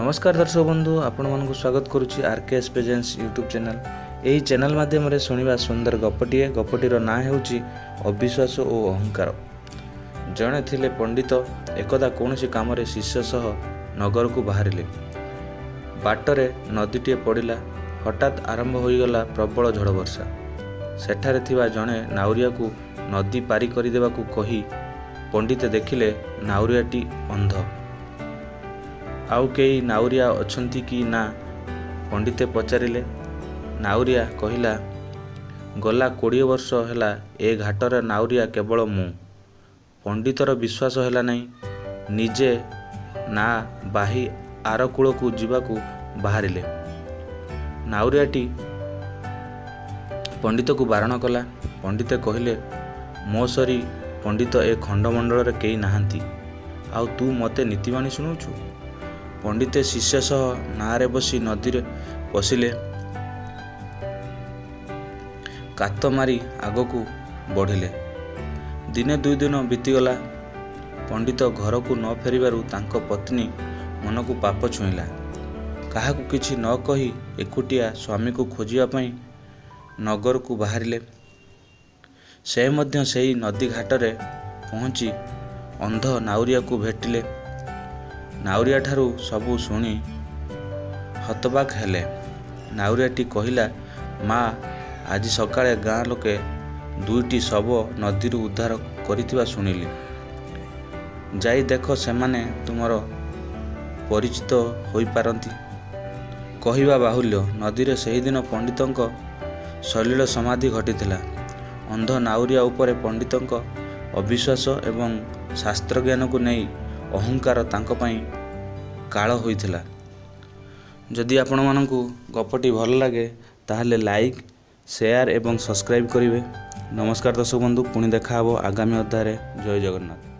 नमस्कार दर्शक बंधु आपण मानक स्वागत करुच्ची आरकेएस प्रेजेंस यूट्यूब चैनल। यही चैनल माध्यम शुणा सुंदर गपटीए गपटीर ना होउची अविश्वास और अहंकार। जड़े थिले पंडित एकदा कौन काम शिष्य सह नगर को बाहरिले। बाटरे नदीटे पड़ा हठात आरंभ होईगला प्रबल झड़ वर्षा। सेठारे थिबा जड़े नाउरिया को नदी पारी करदेवा कही पंडित देखिले नाउरियाटी अंध। आउ कई नाउरिया अछंती कि ना पंडिते पचारिले। नाउरिया कहिला, गला 20 वर्ष हैला ए घाटर नाउरिया केवल मु। पंडितर विश्वास हैला नहीं। निजे ना बाही आर कूल को जीवाकू बाहरिले। नाउरियाटी पंडित को बारण कला। पंडिते कहिले, मो सरी पंडित ए खंडमंडल रे केई नाहांती, आउ तू मते नीतिबाणी शुणुछु। पंडिते शिष्य सह नारे बसी नदी रे पशिले। कात मारी आग को बढ़िले। दिने 2 दिन बीतीगला। पंडित घर को न फेरिबारु तांको पत्नी मन को पाप छुईला। काहाकू किछि न कही एकुटिया स्वामी को खोजिया पई नगर को बाहरिले। से मध्य सेही नदी घाटरे पहुंची अंध नाउरिया को भेटिले। नाउरिया ठारू सबू शुणी हतबाक हेले। नाउरियाटी कहिला, माँ आज सकाळे गाँ लोके 2टी शव नदी उद्धार करिथिबा शुणिली। जाई देख सेमाने तुमर परिचित होई पारंती। कहिबा बाहुल्य। नदी रे सही दिन पंडितंक सलील समाधि घटिथिला। अंध नाउरिया उपरे पंडितंक अविश्वास एवं शास्त्र ज्ञान को नहीं अहंकार तांको पई काल होइथिला। जदि आपण मानकू गपटी भल लागे ताहले लाइक शेयर एवं सब्सक्राइब करिवे। नमस्कार दर्शक बंधु, पुणी देखा हबो आगामी अध्याय। जय जगन्नाथ।